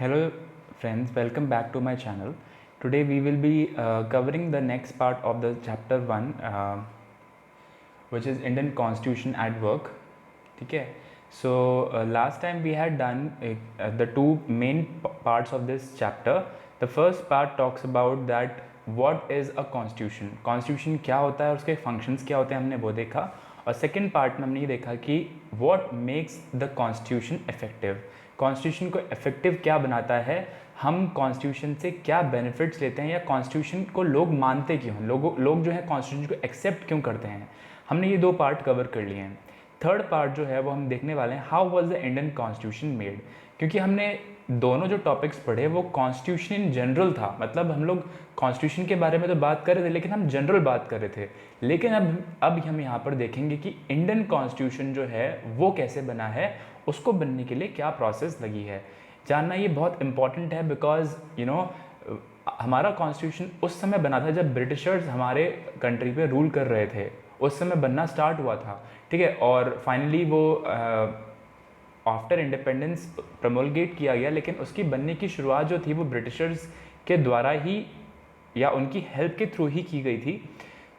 Hello friends, welcome back to my channel. Today we will be covering the next part of the chapter 1 which is Indian Constitution at work. Okay, so last time we had done the two main parts of this chapter. The first part talks about that what is a constitution, constitution क्या होता है और उसके functions क्या होते हैं, हमने वो देखा. और सेकेंड पार्ट में हमने ये देखा कि what makes the constitution effective, constitution को इफेक्टिव क्या बनाता है, हम कॉन्स्टिट्यूशन से क्या बेनिफिट्स लेते हैं या कॉन्स्टिट्यूशन को लोग मानते क्यों हैं, लोग जो है कॉन्स्टिट्यूशन को एक्सेप्ट क्यों करते हैं. हमने ये दो पार्ट कवर कर लिए हैं. थर्ड पार्ट जो है वो हम देखने वाले हैं how was the Indian constitution made, क्योंकि हमने दोनों जो टॉपिक्स पढ़े वो कॉन्स्टिट्यूशन इन जनरल था. मतलब हम लोग कॉन्स्टिट्यूशन के बारे में तो बात कर रहे थे लेकिन हम जनरल बात कर रहे थे. लेकिन अब हम यहाँ पर देखेंगे कि इंडियन कॉन्स्टिट्यूशन जो है वो कैसे बना है, उसको बनने के लिए क्या प्रोसेस लगी है. जानना ये बहुत इंपॉर्टेंट है बिकॉज हमारा कॉन्स्टिट्यूशन उस समय बना था जब ब्रिटिशर्स हमारे कंट्री पे रूल कर रहे थे. उस समय बनना स्टार्ट हुआ था, ठीक है. और फाइनली वो आफ्टर इंडिपेंडेंस प्रमोलगेट किया गया, लेकिन उसकी बनने की शुरुआत जो थी वो ब्रिटिशर्स के द्वारा ही या उनकी हेल्प के थ्रू ही की गई थी.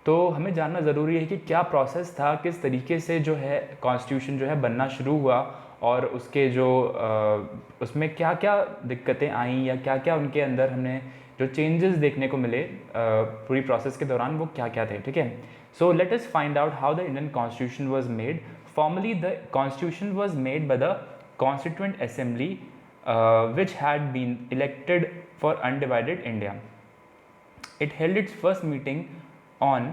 तो हमें जानना ज़रूरी है कि क्या प्रोसेस था, किस तरीके से जो है कॉन्स्टिट्यूशन जो है बनना शुरू हुआ और उसके जो उसमें क्या क्या दिक्कतें आईं या क्या क्या उनके अंदर हमने जो चेंजेस देखने को मिले पूरी प्रोसेस के दौरान, वो क्या क्या थे. ठीक है. So let us find out how the Indian constitution was made. Formally, the constitution was made by the Constituent Assembly, which had been elected for undivided India. It held its first meeting on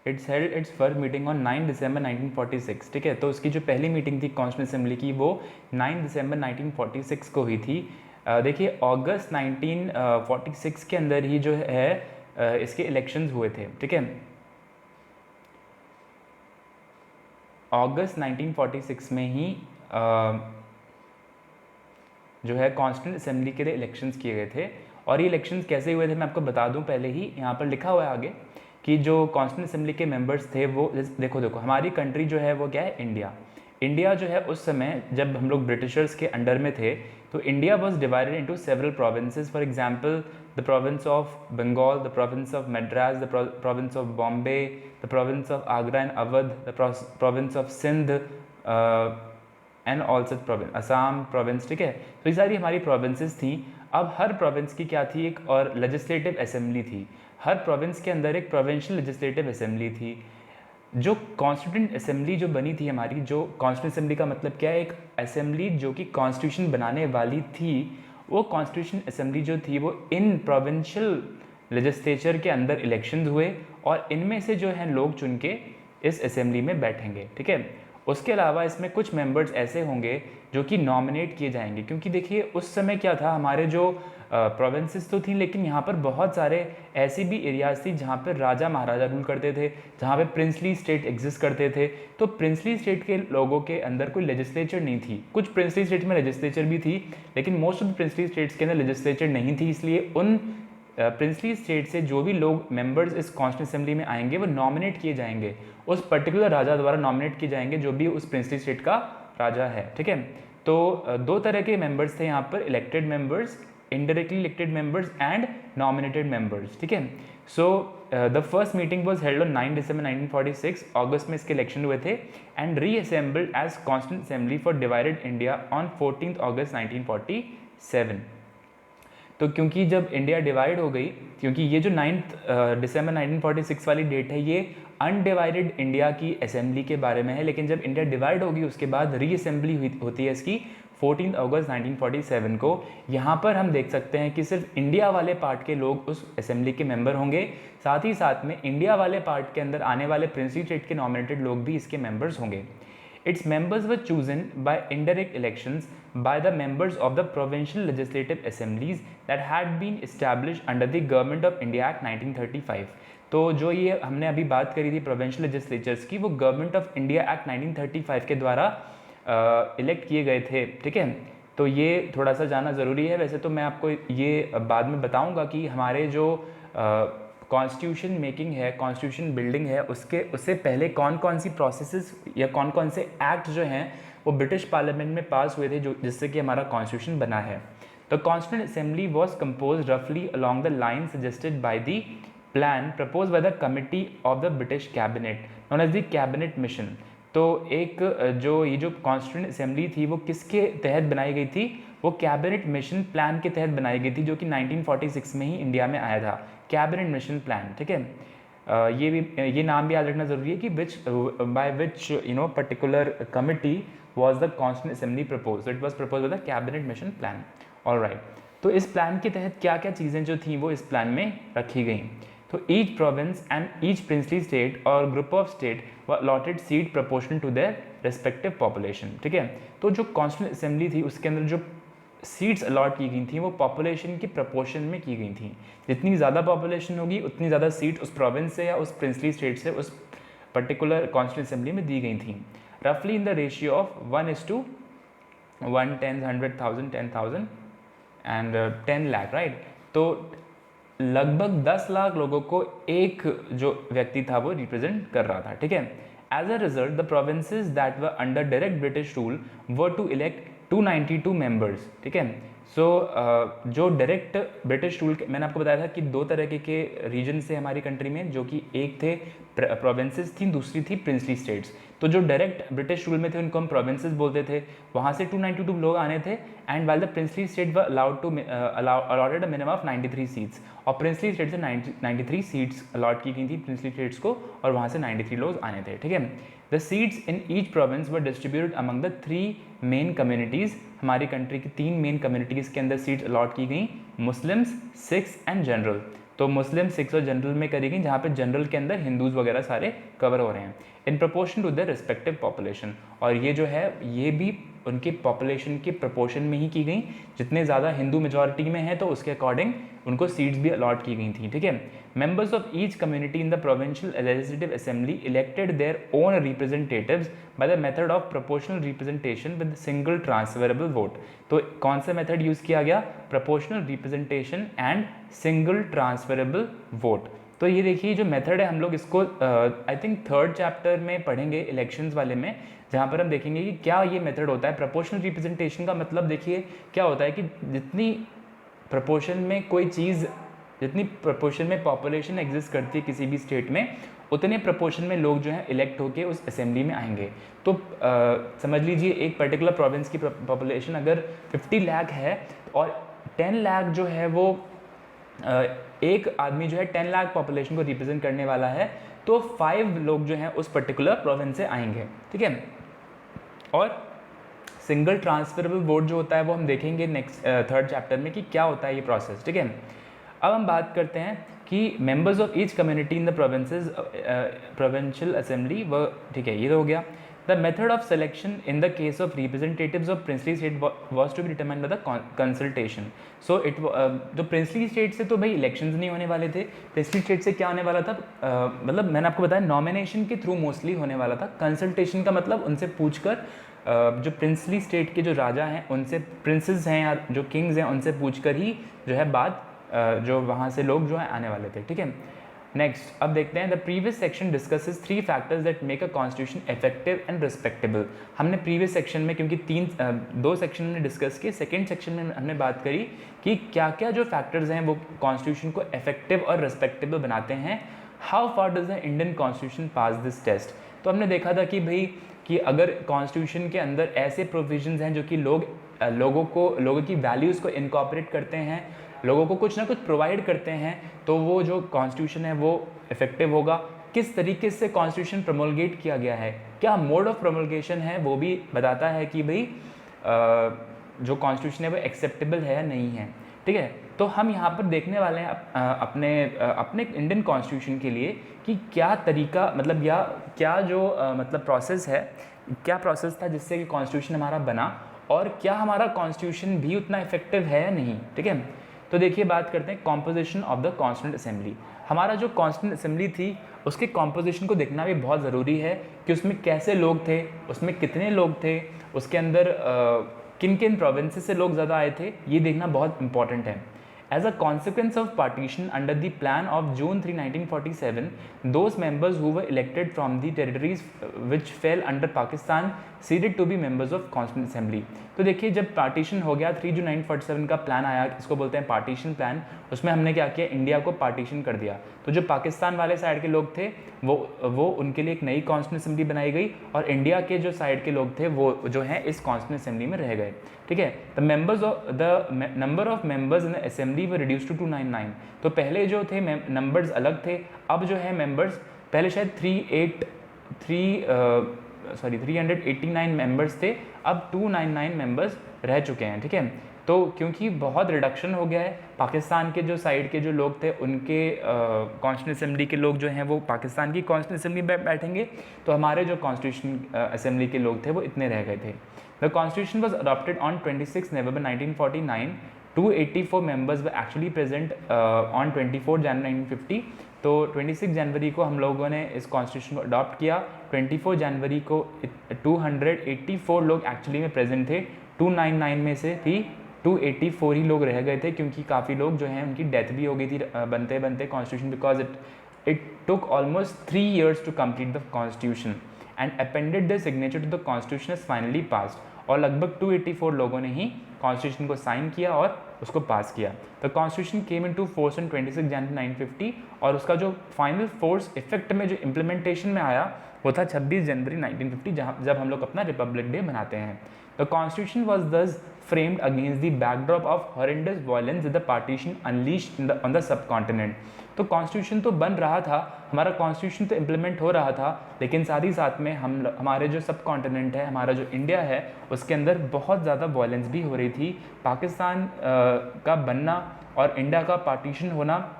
it's held it's first meeting on 9 December 1946. ठीक है. तो उसकी जो पहली meeting थी constituent assembly की वो 9 December 1946 को हुई थी. देखिए अगस्त 1946 के अंदर ही जो है इसके इलेक्शंस हुए थे. ठीक है. अगस्त 1946 में ही जो है कॉन्स्टिट्यूंट असेंबली के लिए इलेक्शंस किए गए थे. और ये इलेक्शंस कैसे हुए थे मैं आपको बता दूं पहले ही. यहाँ पर लिखा हुआ है आगे कि जो कॉन्स्टिट्यूंट असेंबली के मेंबर्स थे वो देखो हमारी कंट्री जो है वो क्या है, इंडिया जो है उस समय जब हम लोग ब्रिटिशर्स के अंडर में थे तो India was divided into several provinces. For example the province of Bengal, the province of Madras, the province of Bombay, the province of Agra and Awadh, the province of Sindh and also province Assam province. ठीक है. तो ये सारी हमारी प्रोविंसेस थी. अब हर प्रोविंस की क्या थी, एक और लेजिस्लेटिव असेंबली थी. हर प्रोविंस के अंदर एक प्रोविंशियल लेजिस्लेटिव असेंबली थी. जो कॉन्स्टिट्यूंट असेंबली जो बनी थी हमारी, जो कॉन्स्टिट्यूंट असेंबली का मतलब क्या है, एक असेंबली जो कि कॉन्स्टिट्यूशन बनाने वाली थी. वो कॉन्स्टिट्यूशन असेंबली जो थी वो इन प्रोविंशियल लेजिस्लेचर के अंदर इलेक्शंस हुए और इनमें से जो है लोग चुन के इस असेंबली में बैठेंगे. ठीक है. उसके अलावा इसमें कुछ मेंबर्स ऐसे होंगे जो कि नॉमिनेट किए जाएंगे, क्योंकि देखिए उस समय क्या था, हमारे जो प्रोविंसेस तो थी लेकिन यहाँ पर बहुत सारे ऐसी भी एरियाज थी जहाँ पर राजा महाराजा रूल करते थे, जहाँ पे प्रिंसली स्टेट एग्जिस्ट करते थे. तो प्रिंसली स्टेट के लोगों के अंदर कोई लेजिस्लेचर नहीं थी. कुछ प्रिंसली स्टेट में लेजिस्लेचर भी थी लेकिन most of the princely states के अंदर लेजिस्लेचर नहीं थी. इसलिए उन प्रिंसली स्टेट से जो भी लोग मेंबर्स इस कॉन्स्टिट्यूंट असेंबली में आएंगे वो नॉमिनेट किए जाएंगे, उस पर्टिकुलर राजा द्वारा नॉमिनेट किए जाएंगे जो भी उस प्रिंसली स्टेट का राजा है. ठीक है. तो दो तरह के मेंबर्स थे यहाँ पर, elected members, indirectly elected members and nominated members. ठीक है. So the first meeting was held on 9 December 1946. अगस्त में इसके इलेक्शन हुए थे and reassembled as constituent assembly for divided India on 14 August 1947. तो क्योंकि जब इंडिया डिवाइड हो गई, क्योंकि ये जो 9 दिसंबर 1946 वाली डेट है ये अनडिवाइडेड इंडिया की असेंबली के बारे में है, लेकिन जब इंडिया डिवाइड होगी उसके बाद रीअसेंबली होती है इसकी 14 अगस्त 1947 को. यहाँ पर हम देख सकते हैं कि सिर्फ इंडिया वाले पार्ट के लोग उस असेंबली के मेंबर होंगे, साथ ही साथ में इंडिया वाले पार्ट के अंदर आने वाले प्रिंसली स्टेट के नॉमिनेटेड लोग भी इसके मेंबर्स होंगे. Its members were chosen by indirect elections by the members of the provincial legislative assemblies that had been established under the Government of India Act 1935. तो जो ये हमने अभी बात करी थी प्रोविंशियल लेजिस्लेचर्स की, वो गवर्नमेंट ऑफ इंडिया एक्ट 1935 के द्वारा इलेक्ट किए गए थे. ठीक है. तो ये थोड़ा सा जानना ज़रूरी है. वैसे तो मैं आपको ये बाद में बताऊंगा कि हमारे जो कॉन्स्टिट्यूशन मेकिंग है, कॉन्स्टिट्यूशन बिल्डिंग है, उससे पहले कौन कौन सी प्रोसेसेस या कौन कौन से एक्ट जो हैं वो ब्रिटिश पार्लियामेंट में पास हुए थे जो जिससे कि हमारा कॉन्स्टिट्यूशन बना है। The constituent assembly was compose रफली along the line suggested by the plan propose by the committee of the British cabinet known as the cabinet mission. तो एक जो कॉन्स्टिट्यूंट असेंबली थी वो किसके तहत बनाई गई थी? वो कैबिनेट मिशन प्लान के तहत बनाई गई थी जो कि 1946 में ही इंडिया में आया था, कैबिनेट मिशन प्लान। ठीक है, ये नाम भी याद रखना जरूरी है कि by which particular committee was the Constituent Assembly proposed. So it was proposed by the Cabinet Mission Plan. All right. तो इस प्लान के तहत क्या क्या चीज़ें जो थी वो इस प्लान में रखी गई। तो each province and each princely state और group of state were allotted seat proportional to their respective population. ठीक है, तो जो कॉन्स्टिट्यूंट असेंबली थी उसके अंदर जो सीट्स अलॉट की गई थी वो पॉपुलेशन की प्रपोर्शन में की गई थी। जितनी ज़्यादा पॉपुलेशन होगी उतनी ज़्यादा सीट उस प्रोविंस से या उस प्रिंसली स्टेट से उस पर्टिकुलर कॉन्स्टिट्यूंट असेंबली में दी गई थी। रफली in the ratio of 1:1, 10, 100,000, 10,000 and 10 lakh, right. तो लगभग 10 लाख लोगों को एक जो व्यक्ति था वो रिप्रेजेंट कर रहा था। ठीक है, as a result the provinces that were under direct British rule were to elect 292 members. ठीक है, सो जो डायरेक्ट ब्रिटिश रूल, मैंने आपको बताया था कि दो तरह के रीजन से हमारी कंट्री में, जो कि एक थे प्रोविंसेस थी, दूसरी थी प्रिंसली स्टेट्स। तो जो डायरेक्ट ब्रिटिश रूल में थे उनको हम प्रोविंसेस बोलते थे, वहाँ से 292 लोग आने थे। And while the princely state were allotted a minimum of 93 seats, और प्रिंसली स्टेट से 93 सीट्स अलॉट की गई थी प्रिंसली स्टेट्स को, और वहाँ से 93 लोग आने थे। ठीक है, the seats in each province were distributed among the 3 main communities. हमारी कंट्री की 3 मेन कम्युनिटीज़ के अंदर सीट्स अलॉट की गई, मुस्लिम्स, सिख्स एंड जनरल। तो मुस्लिम, सिख्स और जनरल में करी गई, जहाँ पे जनरल के अंदर हिंदूज़ वगैरह सारे कवर हो रहे हैं in proportion to the respective population. और ये जो है ये भी उनके पॉपुलेशन के प्रपोर्शन में ही की गई, जितने ज़्यादा हिंदू मेजॉरिटी में है तो उसके अकॉर्डिंग उनको सीट्स भी अलॉट की गई थी। ठीक है, members of each community in the provincial legislative assembly elected their own representatives by the method of proportional representation with single transferable vote. तो कौन सा मेथड यूज़ किया गया? Proportional representation and single transferable vote. तो ये देखिए जो method है हम लोग इसको आई थिंक 3rd चैप्टर में पढ़ेंगे इलेक्शंस वाले में, जहाँ पर हम देखेंगे कि क्या ये मेथड होता है। प्रोपोर्शनल रिप्रेजेंटेशन का मतलब देखिए क्या होता है कि जितनी प्रोपोर्शन में कोई चीज़, जितनी प्रोपोर्शन में पॉपुलेशन एग्जिस्ट करती है किसी भी स्टेट में, उतने प्रोपोर्शन में लोग जो हैं इलेक्ट होके उस असेंबली में आएंगे। तो समझ लीजिए एक पर्टिकुलर प्रोविंस की पॉपुलेशन अगर 50 लाख है और 10 लाख जो है वो एक आदमी जो है 10 लाख पॉपुलेशन को रिप्रेजेंट करने वाला है, तो 5 लोग जो हैं उस पर्टिकुलर प्रोविंस से आएंगे। ठीक है, और सिंगल ट्रांसफरेबल वोट जो होता है वो हम देखेंगे नेक्स्ट 3rd चैप्टर में कि क्या होता है ये प्रोसेस। ठीक है, अब हम बात करते हैं कि members of each community in the provinces provincial assembly वो, ठीक है, ये तो हो गया। The method of selection in the case of representatives of princely state was to be determined by the consultation. So it जो प्रिंसली स्टेट से तो भाई इलेक्शंस नहीं होने वाले थे, प्रिंसली स्टेट से क्या होने वाला था, मतलब मैंने आपको बताया नॉमिनेशन के थ्रू मोस्टली होने वाला था। कंसल्टेशन का मतलब उनसे पूछकर जो प्रिंसली स्टेट के जो राजा हैं उनसे, प्रिंसेस हैं या जो किंग्स हैं उनसे पूछकर ही जो है बात जो वहाँ से लोग जो है आने वाले थे। ठीक है, नेक्स्ट अब देखते हैं the previous section discusses 3 factors that make a constitution effective and respectable. हमने प्रीवियस सेक्शन में, क्योंकि 2 सेक्शन में डिस्कस किए, सेकेंड सेक्शन में हमने बात करी कि क्या क्या जो फैक्टर्स हैं वो कॉन्स्टिट्यूशन को इफेक्टिव और रिस्पेक्टेबल बनाते हैं। How far does the Indian constitution pass this test. तो हमने देखा था कि भाई कि अगर कॉन्स्टिट्यूशन के अंदर ऐसे प्रोविजंस हैं जो कि लोगों की वैल्यूज़ को इनकॉर्पोरेट करते हैं, लोगों को कुछ ना कुछ प्रोवाइड करते हैं, तो वो जो कॉन्स्टिट्यूशन है वो इफेक्टिव होगा। किस तरीके से कॉन्स्टिट्यूशन प्रोमोलगेट किया गया है, क्या मोड ऑफ प्रोमोलगेशन है, वो भी बताता है कि भाई जो कॉन्स्टिट्यूशन है वो एक्सेप्टेबल है या नहीं है। ठीक है, तो हम यहाँ पर देखने वाले हैं अपने इंडियन कॉन्स्टिट्यूशन के लिए कि क्या तरीका, मतलब या क्या जो मतलब प्रोसेस है, क्या प्रोसेस था जिससे कि कॉन्स्टिट्यूशन हमारा बना, और क्या हमारा कॉन्स्टिट्यूशन भी उतना इफेक्टिव है या नहीं। ठीक है, तो देखिए बात करते हैं composition of the constituent assembly. हमारा जो कॉन्स्टिट्यूंट असेंबली थी उसके कॉम्पोजिशन को देखना भी बहुत ज़रूरी है कि उसमें कैसे लोग थे, उसमें कितने लोग थे, उसके अंदर किन किन प्रोविंसेस से लोग ज़्यादा आए थे, ये देखना बहुत इंपॉर्टेंट है। As a consequence of partition under the plan of June 3, 1947, those members who were elected from the territories which fell under Pakistan ceded to be members of Constituent Assembly. तो देखिए जब पार्टीशन हो गया 3 जून 1947 का plan आया, इसको बोलते हैं पार्टीशन प्लान, उसमें हमने क्या किया, इंडिया को पार्टीशन कर दिया। तो जो पाकिस्तान वाले साइड के लोग थे वो उनके लिए एक नई कॉन्स्टिट्यूंट असेंबली बनाई गई और इंडिया के जो साइड के लोग थे वो जो हैं इस कॉन्स्टिट्यूंट असेंबली में रह गए। ठीक है, the number of members in the assembly were reduce to 299। तो पहले जो थे नंबर्स अलग थे, अब जो है मेंबर्स पहले शायद 389 मेंबर्स थे, अब 299 मेंबर्स रह चुके हैं। ठीक है, तो क्योंकि बहुत रिडक्शन हो गया है, पाकिस्तान के जो साइड के जो लोग थे उनके कॉन्स्टिट्यूंट असेंबली के लोग जो हैं वो पाकिस्तान की कॉन्स्टिट्यूंट असेंबली में बैठेंगे, तो हमारे जो कॉन्स्टिट्यूशन असेंबली के लोग थे वो इतने रह गए थे। The constitution was adopted on 26 November 1949। 284 members were actually present on 24 जनवरी 1950। तो 26 जनवरी को हम लोगों ने इस कॉन्स्टिट्यूशन को अडॉप्ट किया। 24 जनवरी को 284 लोग एक्चुअली में प्रेजेंट थे, 299 में से भी 284 ही लोग रह गए थे क्योंकि काफ़ी लोग जो हैं उनकी डेथ भी हो गई थी बनते बनते constitution, because it took almost 3 years to complete the constitution and appended the signature to the constitution is finally passed. और लगभग 284 लोगों ने ही कॉन्स्टिट्यूशन को साइन किया और उसको पास किया। The constitution came into force on 26 जनवरी 1950 और उसका जो फाइनल फोर्स इफेक्ट में जो इम्प्लीमेंटेशन में आया वो था 26 जनवरी 1950, जब हम लोग अपना रिपब्लिक डे मनाते हैं। द कॉन्स्टिट्यूशन वॉज दस framed against the backdrop of horrendous violence that the partition unleashed on the subcontinent। तो कॉन्स्टिट्यूशन तो बन रहा था, हमारा कॉन्स्टिट्यूशन तो इम्प्लीमेंट हो रहा था, लेकिन साथ ही साथ में हमारे जो सब कॉन्टिनेंट है, हमारा जो इंडिया है, उसके अंदर बहुत ज़्यादा वायलेंस भी हो रही थी। पाकिस्तान का बनना और इंडिया का पार्टीशन होना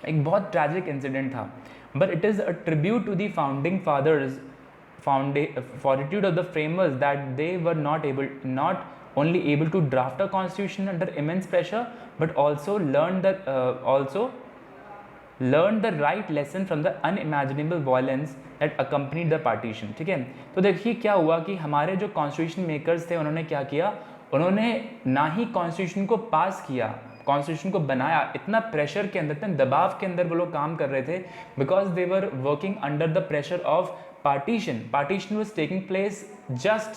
एक बहुत ट्रैजिक इंसिडेंट था, but it is a tribute to the founding fathers fortitude of the framers that they were not only able to draft a constitution under immense pressure but also learned the right lesson from the unimaginable violence that accompanied the partition। ठीक है, तो देखिए क्या हुआ कि हमारे जो constitution makers थे उन्होंने क्या किया, उन्होंने ना ही कॉन्स्टिट्यूशन को पास किया, कॉन्स्टिट्यूशन को बनाया, इतना प्रेशर के अंदर, इतने दबाव के अंदर वो लोग काम कर रहे थे, because they were working under the pressure of partition was taking place just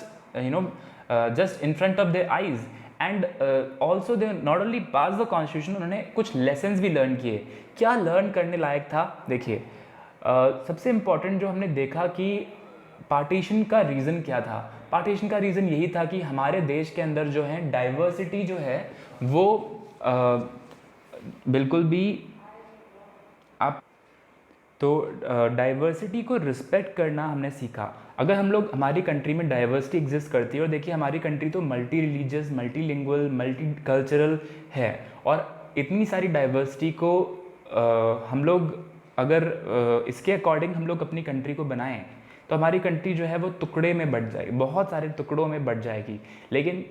in front of their eyes and also they not only passed the constitution, उन्होंने कुछ lessons भी learn किए। क्या learn करने लायक था, देखिए सबसे important जो हमने देखा कि पार्टीशन का रीज़न क्या था। पार्टीशन का रीज़न यही था कि हमारे देश के अंदर जो है डाइवर्सिटी जो है वो बिल्कुल भी आप तो डाइवर्सिटी को रिस्पेक्ट करना हमने सीखा। अगर हम लोग, हमारी कंट्री में डाइवर्सिटी एग्जिस्ट करती है, और देखिए हमारी कंट्री तो multi religious, multi lingual, multi cultural है, और इतनी सारी डाइवर्सिटी को हम लोग अगर इसके अकॉर्डिंग हम लोग अपनी कंट्री को बनाएं तो हमारी कंट्री जो है वो टुकड़े में बट जाएगी, बहुत सारे टुकड़ों में बट जाएगी। लेकिन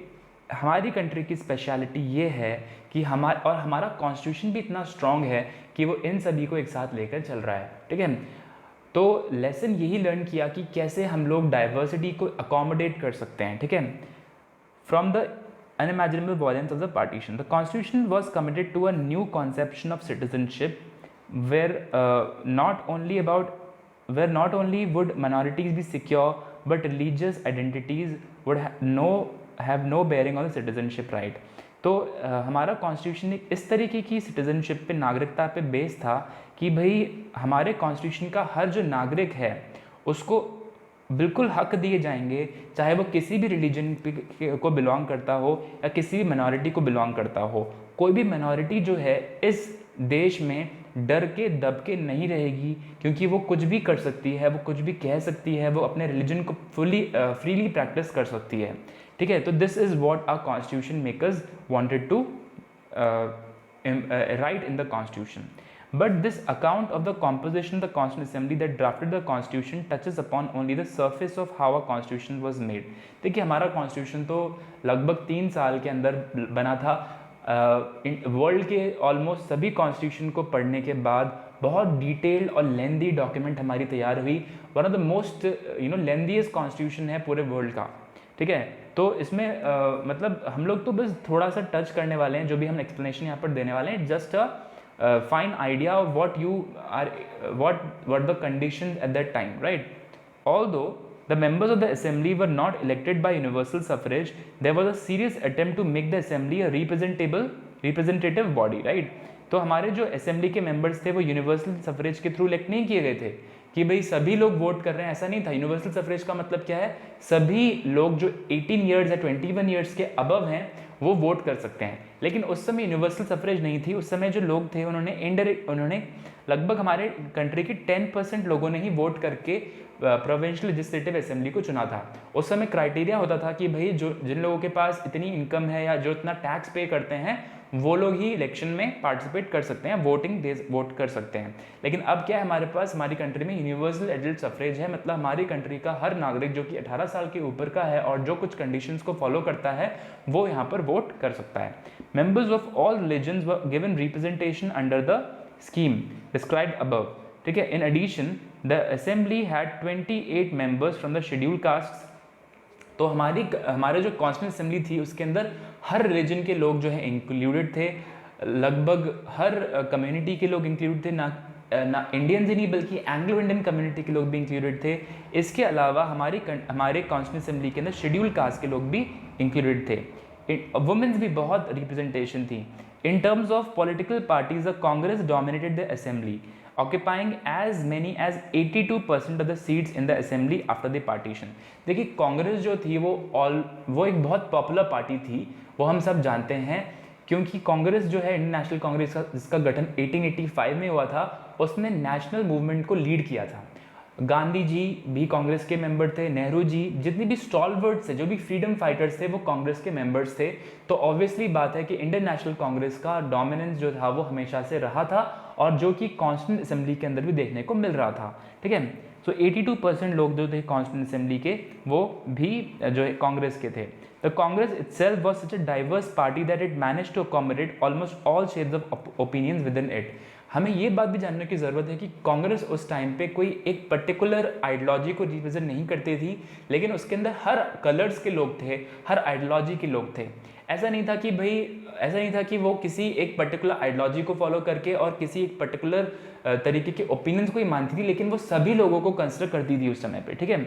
हमारी कंट्री की स्पेशलिटी ये है कि हमारा कॉन्स्टिट्यूशन भी इतना स्ट्रॉन्ग है कि वो इन सभी को एक साथ लेकर चल रहा है। ठीक है, तो लेसन यही लर्न किया कि कैसे हम लोग डाइवर्सिटी को अकोमोडेट कर सकते हैं। ठीक है, from the unimaginable violence of the partition, the constitution was committed to a new conception of citizenship where not only would minorities be secure but religious identities would have no bearing on the citizenship right। तो हमारा constitution एक इस तरीके की citizenship पे, नागरिकता पे base था कि भाई हमारे कॉन्स्टिट्यूशन का हर जो नागरिक है उसको बिल्कुल हक दिए जाएंगे, चाहे वो किसी भी रिलीजन को बिलोंग करता हो या किसी भी मिनॉरिटी को बिलोंग करता हो। कोई भी मिनॉरिटी जो है इस देश में डर के दब के नहीं रहेगी, क्योंकि वो कुछ भी कर सकती है, वो कुछ भी कह सकती है, वो अपने रिलीजन को फ्रीली प्रैक्टिस कर सकती है। ठीक है, तो this is what our constitution makers wanted to write in the constitution. But this account of the composition of the Constituent Assembly that drafted the Constitution touches upon only the surface of how a Constitution was made। देखिए हमारा Constitution तो लगभग 3 साल के अंदर बना था। World के ऑलमोस्ट सभी Constitution को पढ़ने के बाद बहुत डिटेल्ड और लेंदी डॉक्यूमेंट हमारी तैयार हुई। One of the most lengthiest Constitution है पूरे वर्ल्ड का। ठीक है। तो इसमें मतलब हम लोग तो बस थोड़ा सा टच करने वाले हैं, जो भी हम एक्सप्लेनेशन यहाँ पर देने वाले हैं, just a fine idea of what you are what the conditions at that time, right. Although the members of the assembly were not elected by universal suffrage, there was a serious attempt to make the assembly a representative body, right। तो हमारे जो assembly के members थे वो universal suffrage के through elect नहीं किए गए थे कि भाई सभी लोग वोट कर रहे हैं, ऐसा नहीं था। यूनिवर्सल सफरेज का मतलब क्या है, सभी लोग जो 18 ईयर्स या 21 ईयर्स के अबव हैं वो वोट कर सकते हैं। लेकिन उस समय यूनिवर्सल सफरेज नहीं थी, उस समय जो लोग थे उन्होंने लगभग हमारे कंट्री के 10% लोगों ने ही वोट करके प्रोविंशियल लेजिस्लेटिव असेंबली को चुना था। उस समय क्राइटेरिया होता था कि भाई जो जिन लोगों के पास इतनी इनकम है या जो इतना टैक्स पे करते हैं वो लोग ही इलेक्शन में पार्टिसिपेट कर सकते हैं, वोट कर सकते हैं। लेकिन अब क्या है, हमारे पास हमारी कंट्री में यूनिवर्सल एडल्ट सफरेज है, मतलब हमारी कंट्री का हर नागरिक जो कि 18 साल के ऊपर का है और जो कुछ कंडीशंस को फॉलो करता है वो यहाँ पर वोट कर सकता है। Members of all religions were given representation under the scheme described above, ठीक है। In addition the assembly had 28 members from the schedule caste. तो हमारे जो कॉन्स्टिट्यूंट असेंबली थी उसके अंदर हर रिलीजन के लोग जो है इंक्लूडेड थे, लगभग हर कम्युनिटी के लोग इंक्लूडेड थे, ना इंडियंस ही नहीं बल्कि एंग्लो इंडियन कम्युनिटी के लोग भी इंक्लूडेड थे। इसके अलावा हमारे कॉन्स्टिट्यूंट असेंबली के अंदर शेड्यूल कास्ट के लोग भी इंक्लूडेड थे। वुमेन्स भी बहुत रिप्रेजेंटेशन थी। In terms of political parties, the Congress dominated the assembly, occupying as many as 82% of the seats in the assembly after the partition। देखिए कांग्रेस जो थी वो एक बहुत पॉपुलर पार्टी थी, वो हम सब जानते हैं, क्योंकि कांग्रेस जो है इंडियन नेशनल कांग्रेस जिसका गठन 1885 में हुआ था, उसने नेशनल मूवमेंट को लीड किया था। गांधी जी भी कांग्रेस के मेंबर थे, नेहरू जी, जितने भी स्टॉलवर्ड्स थे, जो भी फ्रीडम फाइटर्स थे वो कांग्रेस के मेंबर्स थे। तो ऑब्वियसली बात है कि इंडियन नेशनल कांग्रेस का डोमिनेंस जो था वो हमेशा से रहा था और जो कि कॉन्स्टिट्यूंट असेंबली के अंदर भी देखने को मिल रहा था, ठीक है। सो 82% लोग जो थे कॉन्स्टिट्यूंट असेंबली के वो भी जो है कांग्रेस के थे। The Congress itself was such a diverse party that it managed to accommodate almost all shades of opinions within it. हमें ये बात भी जानने की ज़रूरत है कि कांग्रेस उस टाइम पे कोई एक पर्टिकुलर आइडियोलॉजी को रिप्रेजेंट नहीं करती थी, लेकिन उसके अंदर हर कलर्स के लोग थे, हर आइडियोलॉजी के लोग थे। ऐसा नहीं था कि वो किसी एक पर्टिकुलर आइडियोलॉजी को फॉलो करके और किसी एक पर्टिकुलर तरीके के ओपिनियंस को ही मानती थी, लेकिन वो सभी लोगों को कंसिडर करती थी उस समय पे, ठीक है।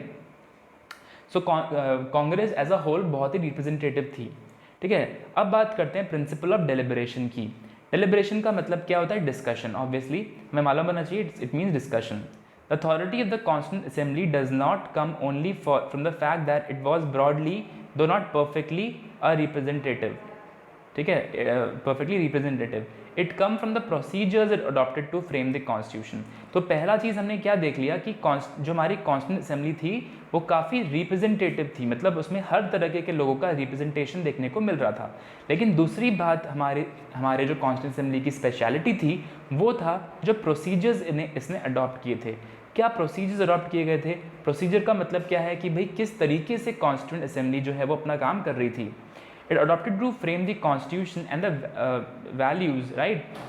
सो कांग्रेस एज अ होल बहुत ही रिप्रेजेंटेटिव थी, ठीक है। अब बात करते हैं प्रिंसिपल ऑफ डेलिब्रेशन की। डेलिब्रेशन का मतलब क्या होता है, डिस्कशन। ऑब्वियसली हमें मालूम होना चाहिए, it means discussion. The authority of the constituent assembly does not come only from the fact that it was broadly though not perfectly a representative, ठीक है, perfectly representative. It come from the procedures it adopted to frame the constitution. तो पहला चीज़ हमने क्या देख लिया कि जो हमारी कॉन्स्टिट्यूंट असेंबली थी वो काफ़ी रिप्रेजेंटेटिव थी, मतलब उसमें हर तरह के लोगों का रिप्रेजेंटेशन देखने को मिल रहा था। लेकिन दूसरी बात हमारे जो कॉन्स्टिट्यूंट असेंबली की स्पेशलिटी थी वो था जो प्रोसीजर्स इसने अडॉप्ट किए थे। क्या प्रोसीजर्स अडॉप्ट किए गए थे? प्रोसीजर का मतलब क्या है कि भाई किस तरीके से कॉन्स्टिट्यूंट असेंबली जो है वो अपना काम कर रही थी। It adopted to frame the constitution and the values, right,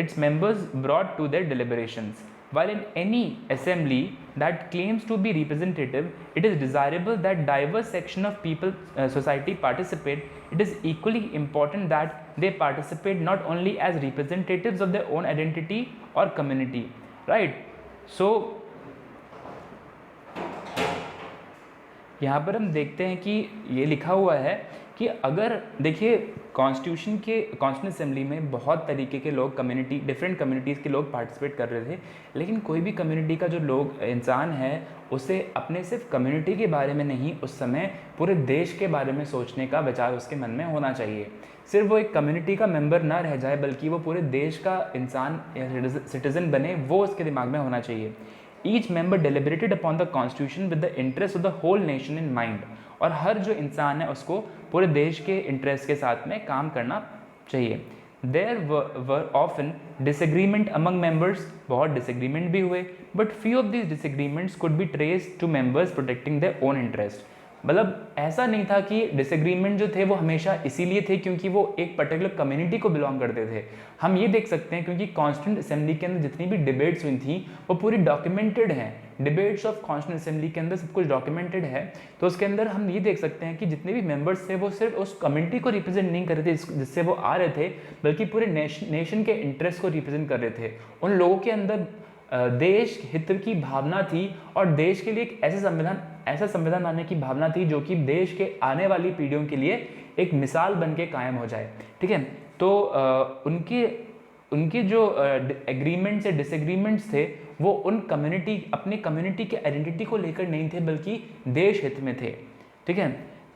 its members brought to their deliberations. While in any assembly that claims to be representative, it is desirable that diverse section of people, society participate. It is equally important that they participate not only as representatives of their own identity or community, right? So यहाँ पर हम देखते हैं कि ये लिखा हुआ है कि अगर देखिए कॉन्स्टिट्यूंट असेंबली में बहुत तरीके के लोग डिफरेंट कम्युनिटीज़ के लोग पार्टिसिपेट कर रहे थे, लेकिन कोई भी कम्युनिटी का जो इंसान है उसे अपने सिर्फ कम्युनिटी के बारे में नहीं, उस समय पूरे देश के बारे में सोचने का विचार उसके मन में होना चाहिए। सिर्फ वो एक कम्युनिटी का मेंबर ना रह जाए बल्कि वो पूरे देश का इंसान या सिटीजन बने, वो उसके दिमाग में होना चाहिए। Each member deliberated upon the constitution with the interest of the whole nation in mind। और हर जो इंसान है उसको पूरे देश के इंटरेस्ट के साथ में काम करना चाहिए। There were often disagreement among members, बहुत डिसएग्रीमेंट भी हुए, but few of these disagreements could be traced to members protecting their own interest। मतलब ऐसा नहीं था कि डिसएग्रीमेंट जो थे वो हमेशा इसीलिए थे क्योंकि वो एक पर्टिकुलर कम्युनिटी को बिलोंग करते थे। हम ये देख सकते हैं क्योंकि कॉन्स्टिट्यूंट असेंबली के अंदर जितनी भी डिबेट्स हुई थी वो पूरी डॉक्यूमेंटेड हैं, डिबेट्स ऑफ कॉन्स्टिट्यूंट असेंबली के अंदर सब कुछ डॉक्यूमेंटेड है। तो उसके अंदर हम ये देख सकते हैं कि जितने भी मेंबर्स थे वो सिर्फ उस कम्युनिटी को रिप्रेजेंट नहीं कर रहे थे जिससे वो आ रहे थे, बल्कि पूरे नेशन के इंटरेस्ट को रिप्रेजेंट कर रहे थे। उन लोगों के अंदर देश हित की भावना थी और देश के लिए एक ऐसा संविधान लाने की भावना थी जो कि देश के आने वाली पीढ़ियों के लिए एक मिसाल बन के कायम हो जाए। ठीक है, तो उनके जो एग्रीमेंट्स या डिसएग्रीमेंट्स थे वो अपनी कम्युनिटी के आइडेंटिटी को लेकर नहीं थे, बल्कि देश हित में थे। ठीक है,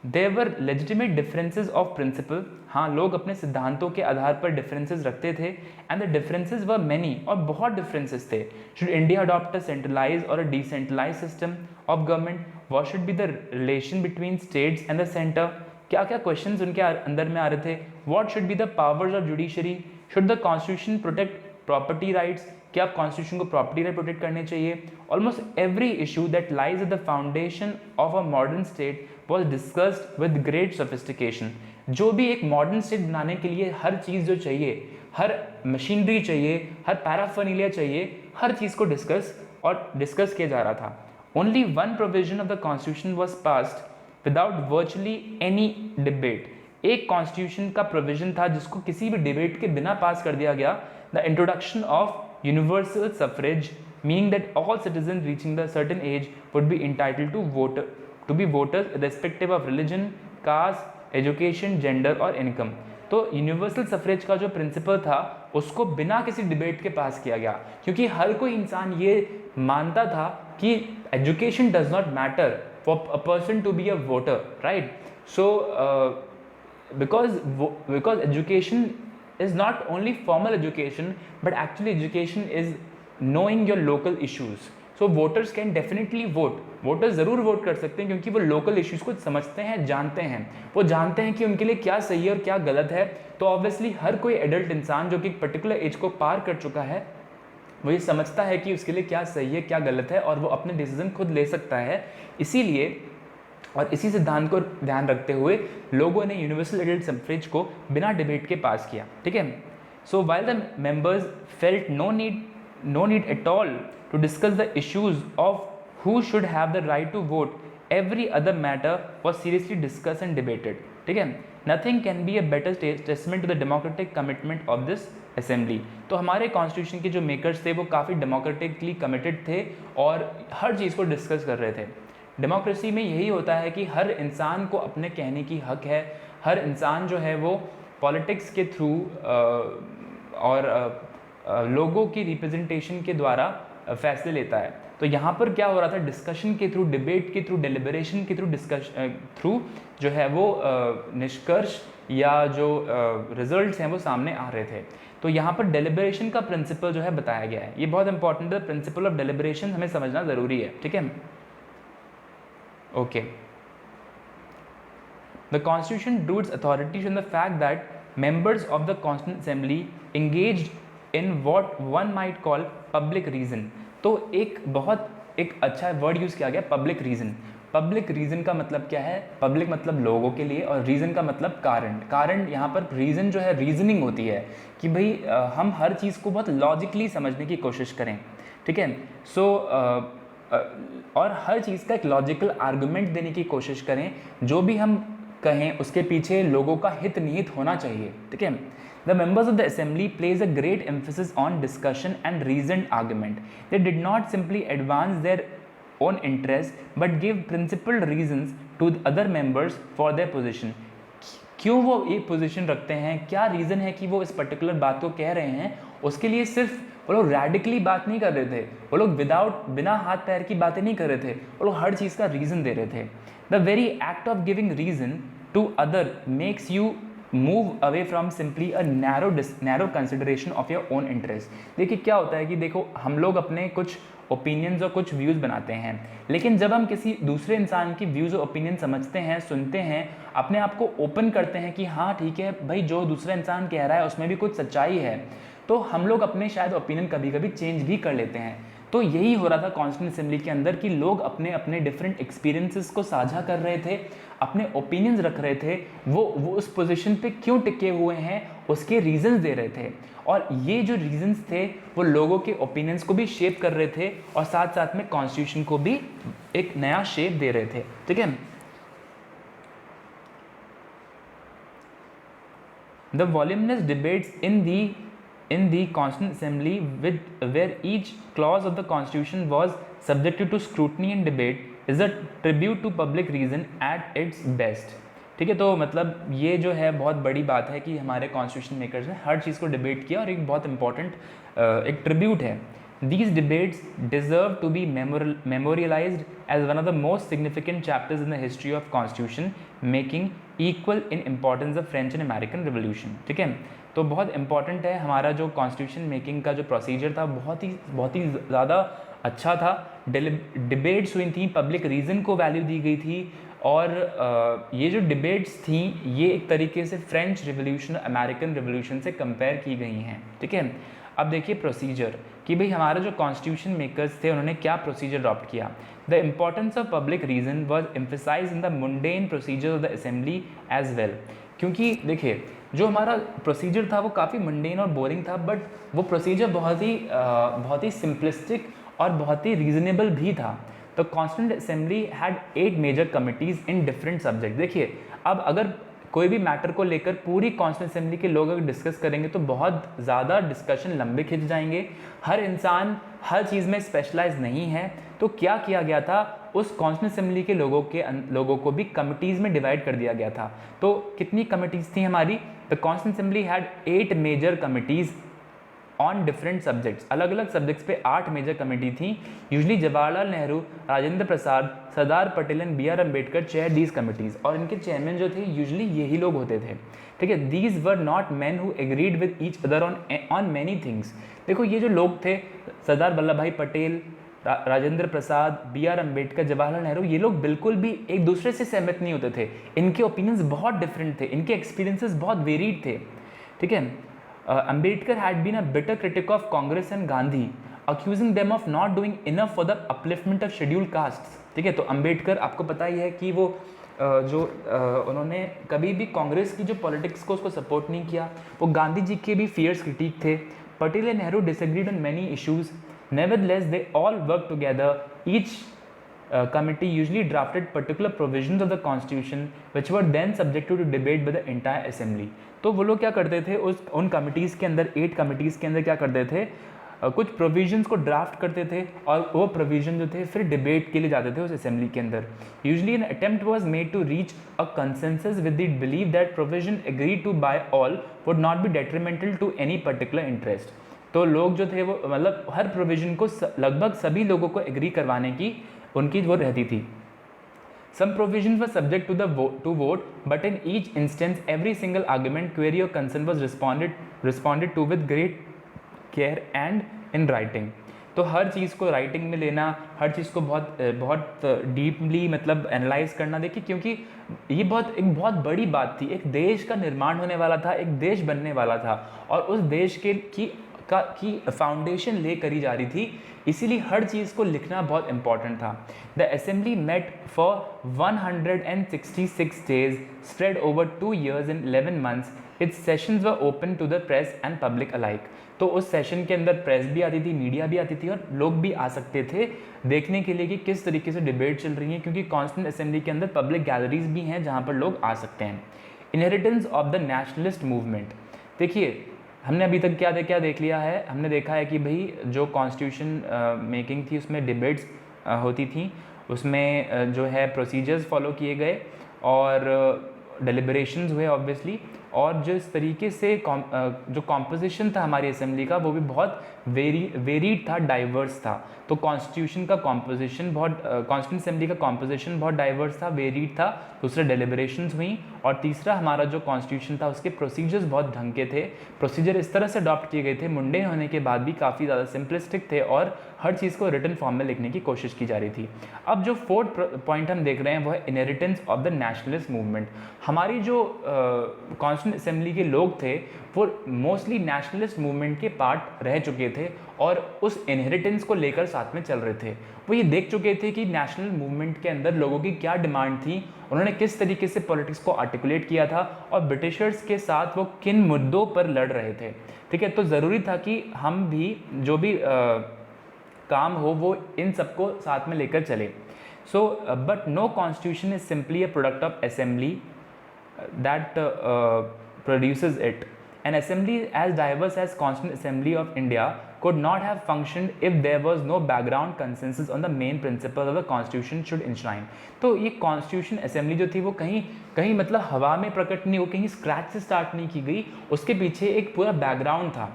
there were legitimate differences of principle. हाँ, लोग अपने सिद्धांतों के आधार पर डिफरेंसेस रखते थे, and the differences were many, और बहुत डिफरेंसेस थे। Should India adopt a centralise और a decentralise system of government? What should be the relation between states and the centre? क्या क्या क्वेश्चंस उनके अंदर में आ रहे थे। What should be the powers of judiciary? Should the constitution protect property rights? क्या आप कॉन्स्टिट्यूशन को प्रॉपर्टी राइट प्रोटेक्ट करने चाहिए? Almost every issue that lies at the foundation of a modern state was discussed with great sophistication. जो भी एक modern state बनाने के लिए हर चीज़ जो चाहिए, हर मशीनरी चाहिए, हर पैराफर्नीलिया चाहिए, हर चीज़ को डिस्कस किया जा रहा था। Only one provision of the constitution was passed without virtually any debate. एक कॉन्स्टिट्यूशन का प्रोविजन था जिसको किसी भी डिबेट के बिना पास कर दिया गया, the introduction of universal suffrage, meaning that all citizen reaching the certain age would be entitled to be voters irrespective of religion, caste, education, gender और इनकम। तो यूनिवर्सल सफरेज का जो प्रिंसिपल था उसको बिना किसी डिबेट के पास किया गया, क्योंकि हर कोई इंसान ये मानता था कि education does not matter for a person to be a voter, right? So because education is not only formal education but actually education is knowing your local issues. So voters can definitely vote. Voters ज़रूर vote कर सकते हैं क्योंकि वो local issues को समझते हैं, जानते हैं, वो जानते हैं कि उनके लिए क्या सही है और क्या गलत है। तो ऑब्वियसली हर कोई एडल्ट इंसान जो कि एक पर्टिकुलर एज को पार कर चुका है वो ये समझता है कि उसके लिए क्या सही है क्या गलत है और वो अपने डिसीजन खुद ले सकता है। इसीलिए और इसी सिद्धांत को ध्यान रखते हुए लोगों ने यूनिवर्सल एडल्ट सफरेज को बिना डिबेट के पास किया। ठीक है, so while the members felt no need at all to discuss the issues of who should have the right to vote, every other matter was seriously discussed and debated. ठीक है, nothing can be a better testament to the democratic commitment of this assembly. तो हमारे constitution के जो makers थे वो काफ़ी democratically committed थे और हर चीज़ को डिस्कस कर रहे थे। डेमोक्रेसी में यही होता है कि हर इंसान को अपने कहने की हक है, हर इंसान जो है वो पॉलिटिक्स के थ्रू और लोगों की रिप्रेजेंटेशन के द्वारा फैसले लेता है। तो यहाँ पर क्या हो रहा था, डिस्कशन के थ्रू, डिबेट के थ्रू, डेलिब्रेशन के थ्रू जो है वो निष्कर्ष या जो रिजल्ट्स हैं वो सामने आ रहे थे। तो यहाँ पर डेलिब्रेशन का प्रिंसिपल जो है बताया गया है, ये बहुत इंपॉर्टेंट है। प्रिंसिपल ऑफ डेलिब्रेशन हमें समझना ज़रूरी है। ठीक है, okay. The constitution Drew it's authority in the fact that members of the Constituent Assembly engaged in what one might call public reason। तो एक अच्छा वर्ड यूज़ किया गया, पब्लिक रीज़न। पब्लिक रीज़न का मतलब क्या है? पब्लिक मतलब लोगों के लिए और रीज़न का मतलब कारण। यहाँ पर रीज़न जो है रीजनिंग होती है कि भाई हम हर चीज़ को बहुत लॉजिकली समझने की कोशिश करें। ठीक है, सो और हर चीज़ का एक लॉजिकल आर्गूमेंट देने की कोशिश करें। जो भी हम कहें उसके पीछे लोगों का हित निहित होना चाहिए। ठीक है, the members of the assembly plays a great emphasis on discussion and reason argument. They did not simply advance their own interest but give principled reasons to other members for their position. क्यों वो एक position रखते हैं, क्या reason है कि वो इस पर्टिकुलर बात को कह रहे हैं, उसके लिए सिर्फ वो लोग रैडिकली बात नहीं कर रहे थे, वो लोग बिना हाथ पैर की बातें नहीं कर रहे थे, वो लोग हर चीज़ का रीज़न दे रहे थे। The very act of giving reason to other makes you move away from simply a narrow consideration of your own interest. देखिए क्या होता है कि देखो हम लोग अपने कुछ ओपिनियंस और कुछ व्यूज़ बनाते हैं, लेकिन जब हम किसी दूसरे इंसान की व्यूज़ और ओपिनियन समझते हैं, सुनते हैं, अपने आप को ओपन करते हैं कि हाँ ठीक है भाई जो दूसरा इंसान कह रहा है उसमें भी कुछ सच्चाई है, तो हम लोग अपने शायद ओपिनियन कभी कभी चेंज भी कर लेते हैं। तो यही हो रहा था कॉन्स्टिट्यूंट असेंबली के अंदर कि लोग अपने अपने डिफरेंट एक्सपीरियंसेस को साझा कर रहे थे, अपने ओपिनियंस रख रहे थे, वो उस पोजीशन पे क्यों टिके हुए हैं उसके रीजंस दे रहे थे, और ये जो रीजंस थे वो लोगों के ओपिनियंस को भी शेप कर रहे थे और साथ साथ में कॉन्स्टिट्यूशन को भी एक नया शेप दे रहे थे। ठीक है, the voluminous debates in the Constituent Assembly where each clause of the Constitution was subjected to scrutiny and debate is a tribute to public reason at its best। ठीक है, तो मतलब ये जो है बहुत बड़ी बात है कि हमारे कॉन्स्टिट्यूशन मेकर्स ने हर चीज़ को डिबेट किया और एक बहुत इंपॉर्टेंट एक ट्रिब्यूट है। These debates deserve to be memorialized as one of the most significant chapters in the history of Constitution making, equal in importance of French and American Revolution। ठीक है, तो बहुत इंपॉर्टेंट है, हमारा जो कॉन्स्टिट्यूशन मेकिंग का जो प्रोसीजर था बहुत ही ज़्यादा अच्छा था। डिबेट्स हुई थी, पब्लिक रीज़न को वैल्यू दी गई थी, और ये जो डिबेट्स थी ये एक तरीके से फ्रेंच रिवोल्यूशन, अमेरिकन रिवोल्यूशन से कंपेयर की गई हैं। ठीक है, अब देखिए प्रोसीजर कि भाई हमारा जो कॉन्स्टिट्यूशन मेकर्स थे उन्होंने क्या प्रोसीजर अडॉप्ट किया। The importance of public reason was emphasize in the mundane procedure of the assembly as well. क्योंकि देखिए जो हमारा प्रोसीजर था वो काफ़ी मंडेन और बोरिंग था, बट वो प्रोसीजर बहुत ही सिंपलिस्टिक और बहुत ही रीजनेबल भी था। The constituent assembly had 8 major committees in different subject. देखिए अब अगर कोई भी मैटर को लेकर पूरी कॉन्स्टिट्यूंट असेंबली के लोग अगर डिस्कस करेंगे तो बहुत ज़्यादा डिस्कशन लंबे खिंच जाएंगे। हर इंसान हर चीज़ में स्पेशलाइज नहीं है, तो क्या किया गया था, उस कॉन्स्टिट्यूंट असेंबली के लोगों को भी कमिटीज़ में डिवाइड कर दिया गया था। तो कितनी कमिटीज़ थी हमारी? The constituent assembly had 8 major committees on different subjects. अलग अलग सब्जेक्ट्स पे 8 मेजर कमेटी थी। Usually Jawaharlal Nehru, Rajendra Prasad, Sardar Patel and B R Ambedkar chair these committees, और इनके चेयरमैन जो थे यूजली यही लोग होते थे। ठीक है, these were not man who agreed with each other on many things. देखो ये जो लोग थे, सरदार वल्लभ भाई पटेल, राजेंद्र प्रसाद, बी आर अम्बेडकर, जवाहरलाल नेहरू, ये लोग बिल्कुल भी एक दूसरे से सहमत नहीं होते थे। इनके ओपिनियंस बहुत डिफरेंट थे, इनके एक्सपीरियंसेस बहुत वेरीड थे। ठीक है, Ambedkar had been a bitter critic of Congress and Gandhi, accusing them of not doing enough for the upliftment of scheduled castes। ठीक है, तो अंबेडकर आपको पता ही है कि वो उन्होंने कभी भी कांग्रेस की जो पॉलिटिक्स को उसको सपोर्ट नहीं किया। वो गांधी जी के भी फियर्स क्रिटिक थे। Patel and Nehru disagreed on many issues, nevertheless they all work together. Each committee usually drafted particular provisions of the constitution which were then subjected to debate by the entire assembly। तो वो लोग क्या करते थे, उन committees के अंदर, 8 कमिटीज़ के अंदर क्या करते थे, कुछ प्रोविजंस को ड्राफ्ट करते थे और वो प्रोविजन जो थे फिर डिबेट के लिए जाते थे उस असेंबली के अंदर। Usually an attempt was made to reach a consensus with the believe that provision agreed to by all would not be detrimental to any particular interest. तो लोग जो थे वो मतलब हर प्रोविजन को लगभग सभी लोगों को एग्री करवाने की उनकी वो रहती थी। Some provisions were subject to vote, but in each instance, every single argument, query or concern was responded to with great care and in writing। तो हर चीज़ को राइटिंग में लेना, हर चीज़ को बहुत डीपली मतलब एनालाइज करना। देखिए क्योंकि ये एक बहुत बड़ी बात थी, एक देश का निर्माण होने वाला था, एक देश बनने वाला था, और उस देश की फाउंडेशन ले करी जा रही थी, इसीलिए हर चीज़ को लिखना बहुत इंपॉर्टेंट था। The assembly met for 166 days spread over 2 years and 11 months। Its sessions were open to the press and public alike. तो उस सेशन के अंदर प्रेस भी आती थी, मीडिया भी आती थी, और लोग भी आ सकते थे देखने के लिए कि किस तरीके से डिबेट चल रही है, क्योंकि कॉन्स्टिट्यूंट असेंबली के अंदर पब्लिक गैलरीज भी हैं जहाँ पर लोग आ सकते हैं। Inheritance of the nationalist movement. देखिए हमने अभी तक क्या देख लिया है, हमने देखा है कि भाई जो कॉन्स्टिट्यूशन मेकिंग थी उसमें डिबेट्स होती थी, उसमें जो है प्रोसीजर्स फॉलो किए गए और डेलिब्रेशंस हुए ऑब्वियसली, और जिस तरीके से जो कॉम्पोजिशन था हमारी असेंबली का वो भी बहुत वेरीड था, डाइवर्स था। तो कॉन्स्टिट्यूशन का कॉम्पोजिशन कॉन्स्टिट्यूंट असेंबली का कॉम्पोजिशन बहुत डाइवर्स था, वेरीड था। दूसरा डेलिब्रेशंस हुई, और तीसरा हमारा जो कॉन्स्टिट्यूशन था उसके प्रोसीजर्स बहुत ढंग के थे। प्रोसीजर इस तरह से अडॉप्ट किए गए थे, मुंडे होने के बाद भी काफ़ी ज़्यादा सिंपलिस्टिक थे, और हर चीज़ को रिटन फॉर्म में लिखने की कोशिश की जा रही थी। अब जो 4th पॉइंट हम देख रहे हैं वो है inheritance of the nationalist movement. हमारी जो कॉन्स्टिट्यूंट असेंबली के लोग थे वो मोस्टली नेशनलिस्ट मूवमेंट के पार्ट रह चुके थे और उस इनहेरिटेंस को लेकर साथ में चल रहे थे। वो ये देख चुके थे कि नेशनल मूवमेंट के अंदर लोगों की क्या डिमांड थी, उन्होंने किस तरीके से पॉलिटिक्स को आर्टिकुलेट किया था और ब्रिटिशर्स के साथ वो किन मुद्दों पर लड़ रहे थे। ठीक है, तो ज़रूरी था कि हम भी जो भी काम हो वो इन सबको साथ में लेकर चले। So but no constitution is simply a product of assembly that produces it. An assembly as diverse as Constituent Assembly of India could not have functioned if there was no background consensus on the main principles of the constitution should enshrine. तो ये constitution assembly जो थी वो कहीं मतलब हवा में प्रकट नहीं हो, कहीं स्क्रैच से स्टार्ट नहीं की गई, उसके पीछे एक पूरा बैकग्राउंड था।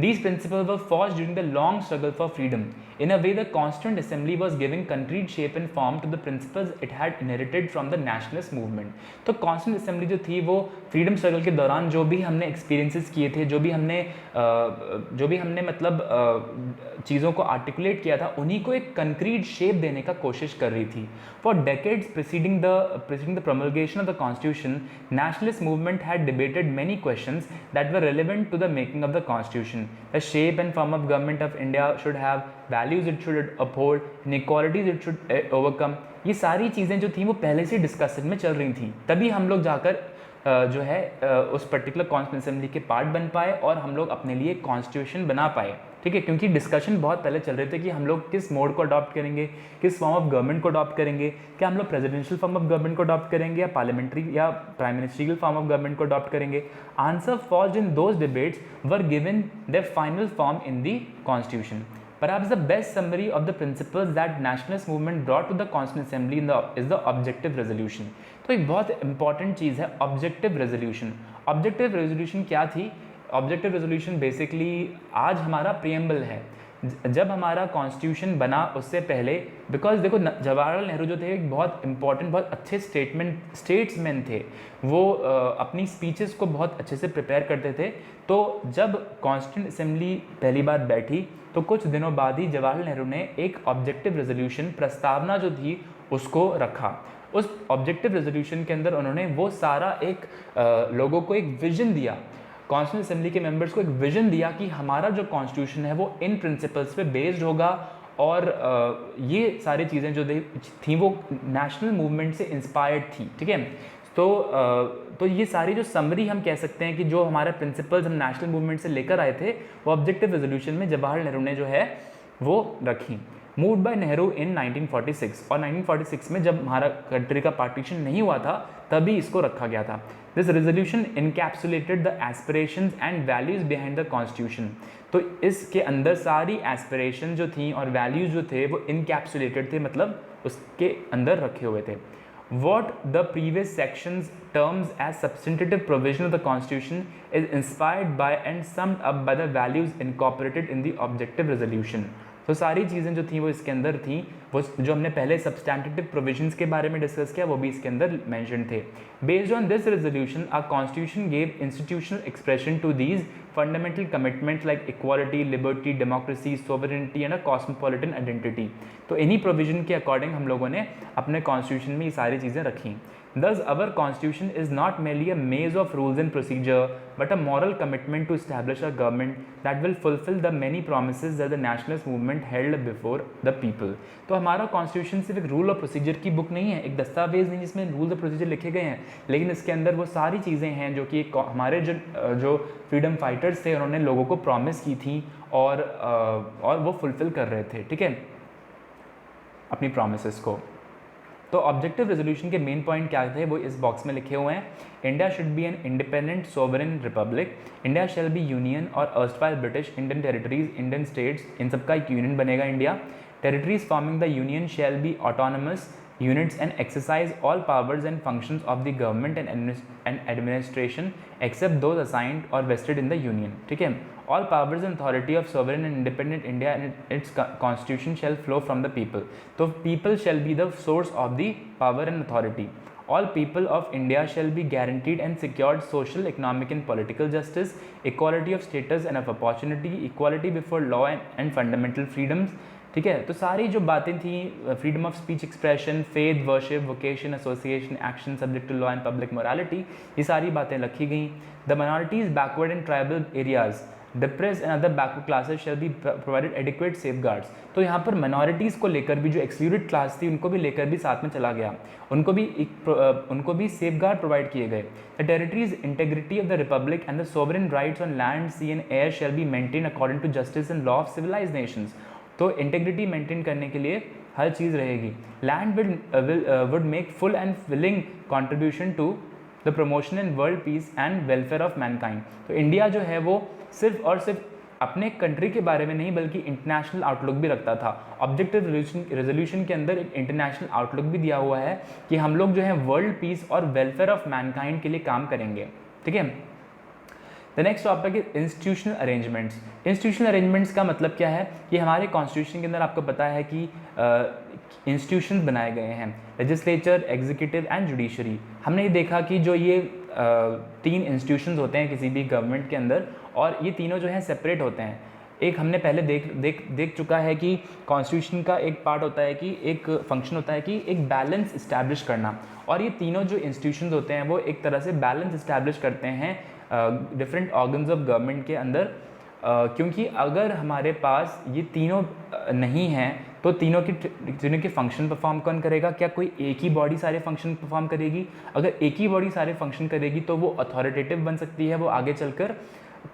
These principles were forged during the long struggle for freedom. In a way, the Constituent Assembly was giving concrete shape and form to the principles it had inherited from the nationalist movement. तो Constituent Assembly जो थी वो freedom struggle के दौरान जो भी हमने experiences किए थे, जो भी हमने मतलब चीज़ों को आर्टिकुलेट किया था, उन्हीं को एक कंक्रीट शेप देने का कोशिश कर रही थी। For decades preceding the promulgation of the Constitution, nationalist movement had debated many questions that were relevant to the making of the Constitution. The shape and form of government of India should have, values it should uphold, inequalities it should overcome. ये सारी चीज़ें जो थी वो पहले से discussion में चल रही थी, तभी हम लोग जाकर जो है उस पर्टिकुलर कॉन्स्टिट्यूंट असेंबली के पार्ट बन पाए और हम लोग अपने लिए कॉन्स्टिट्यूशन बना पाए। ठीक है, क्योंकि डिस्कशन बहुत पहले चल रहे थे कि हम लोग किस मोड को अडॉप्ट करेंगे, किस फॉर्म ऑफ गवर्नमेंट को अडॉप्ट करेंगे, क्या हम लोग प्रेसिडेंशियल फॉर्म ऑफ गवर्नमेंट को अडॉप्ट करेंगे या पार्लियामेंट्री या prime ministerial form of government को अडॉप्ट करेंगे। Answer falls in those debates were given there final form in the constitution. Perhaps the best summary of the principles that nationalist movement brought to the Constituent Assembly is the objective resolution. तो एक बहुत important चीज़ है objective resolution. Objective resolution क्या थी? Objective resolution basically आज हमारा preamble है। जब हमारा कॉन्स्टिट्यूशन बना उससे पहले, बिकॉज देखो जवाहरलाल नेहरू जो थे एक बहुत इंपॉर्टेंट, बहुत अच्छे स्टेट्समैन थे, वो अपनी स्पीचेस को बहुत अच्छे से प्रिपेयर करते थे। तो जब कॉन्स्टिट्यूंट असेंबली पहली बार बैठी तो कुछ दिनों बाद ही जवाहरलाल नेहरू ने एक ऑब्जेक्टिव रेजोल्यूशन प्रस्तावना जो थी उसको रखा। उस ऑब्जेक्टिव रेजोल्यूशन के अंदर उन्होंने वो सारा एक लोगों को एक विजन दिया, कॉन्स्टिट्यूंट असेंबली के मेंबर्स को एक विजन दिया कि हमारा जो कॉन्स्टिट्यूशन है वो इन प्रिंसिपल्स पे बेस्ड होगा और ये सारी चीज़ें जो थी वो नेशनल मूवमेंट से इंस्पायर्ड थी। ठीक है, तो ये सारी जो समरी हम कह सकते हैं कि जो हमारे प्रिंसिपल्स हम नेशनल मूवमेंट से लेकर आए थे वो ऑब्जेक्टिव रेजोल्यूशन में जवाहरलाल नेहरू ने जो है वो रखी। मूव्ड बाय नेहरू इन 1946, और 1946 में जब हमारा कंट्री का पार्टीशन नहीं हुआ था तभी इसको रखा गया था। This resolution encapsulated the aspirations and values behind the constitution. तो इसके अंदर सारी एस्पिरेशन जो थी और वैल्यूज जो थे वो इनकैप्सुलेटेड थे, मतलब उसके अंदर रखे हुए थे। What the previous sections terms as substantive provision of the Constitution is inspired by and summed up by the values incorporated in the objective resolution. तो सारी चीज़ें जो थी वो इसके अंदर थी, वो जो हमने पहले सब्सटैंटिव प्रोविजंस के बारे में डिस्कस किया वो भी इसके अंदर मेंशन थे। Based on this resolution our constitution gave institutional expression to these fundamental commitments like equality, liberty, democracy, sovereignty and a cosmopolitan identity. तो इन्हीं प्रोविजन के अकॉर्डिंग हम लोगों ने अपने कॉन्स्टिट्यूशन में ये सारी चीज़ें रखी। Thus, our constitution is not merely a maze of rules and procedure, but a moral commitment to establish a government that will fulfill the many promises that the nationalist movement held before the people. तो हमारा constitution सिर्फ एक rule और procedure की book नहीं है, एक दस्तावेज नहीं जिसमें रूल्स और प्रोसीजर लिखे गए हैं, लेकिन इसके अंदर वो सारी चीज़ें हैं जो कि हमारे जो फ्रीडम फाइटर्स थे उन्होंने लोगों को प्रॉमिस की थी और वो फुलफिल कर रहे थे। ठीक है, अपनी प्रॉमिसेस को। तो ऑब्जेक्टिव रेजोल्यूशन के मेन पॉइंट क्या थे वो इस बॉक्स में लिखे हुए हैं। India should be an independent sovereign republic, India shall be union और erstwhile British Indian territories, Indian states, इन सबका एक यूनियन बनेगा India. Territories forming the union shall be autonomous units and exercise all powers and functions of the government and administration except those assigned or vested in the union. ठीक है, all powers and authority of sovereign and independent India and its constitution shall flow from the people. So people shall be the source of the power and authority. All people of India shall be guaranteed and secured social, economic and political justice, equality of status and of opportunity, equality before law and fundamental freedoms. ठीक है। तो सारी जो बातें थी, freedom of speech, expression, faith, worship, vocation, association, action subject to law and public morality, ये सारी बातें रखी गई। The minorities backward and tribal areas, depressed and other backward classes shall be provided adequate safeguards. तो यहाँ पर minorities को लेकर भी, जो एक्सक्लूडेड क्लास थी उनको भी लेकर भी साथ में चला गया, उनको भी सेफगार्ड प्रोवाइड किए गए। The territories integrity of the republic and the sovereign rights on land, sea and air shall be maintain according to justice and law of civilized nations. तो इंटेग्रिटी मेंटेन करने के लिए हर चीज़ रहेगी। Land would make full and filling contribution to the promotion and world peace and welfare of mankind. तो India जो है वो सिर्फ और सिर्फ अपने कंट्री के बारे में नहीं बल्कि इंटरनेशनल आउटलुक भी रखता था। ऑब्जेक्टिव रेजोल्यूशन के अंदर एक इंटरनेशनल आउटलुक भी दिया हुआ है कि हम लोग जो है वर्ल्ड पीस और वेलफेयर ऑफ मैनकाइंड के लिए काम करेंगे। ठीक है। The next topic is institutional arrangements. Institutional arrangements का मतलब क्या है कि हमारे कॉन्स्टिट्यूशन के अंदर आपको पता है कि इंस्टीट्यूशंस बनाए गए हैं, लेजिस्लेचर, एग्जीक्यूटिव एंड जुडिशरी। हमने ये देखा कि जो ये तीन इंस्टीट्यूशंस होते हैं किसी भी गवर्नमेंट के अंदर, और ये तीनों जो हैं सेपरेट होते हैं। एक हमने पहले देख चुका है कि कॉन्स्टिट्यूशन का एक पार्ट होता है कि एक फंक्शन होता है कि एक बैलेंस इस्टेब्लिश करना, और ये तीनों जो इंस्टीट्यूशंस होते हैं वो एक तरह से बैलेंस इस्टेब्लिश करते हैं डिफरेंट ऑर्गन्स ऑफ गवर्नमेंट के अंदर। क्योंकि अगर हमारे पास ये तीनों नहीं हैं तो तीनों के फंक्शन परफॉर्म कौन करेगा? क्या कोई एक ही बॉडी सारे फंक्शन परफॉर्म करेगी? अगर एक ही बॉडी सारे फंक्शन करेगी तो वो अथॉरिटेटिव बन सकती है, वो आगे चलकर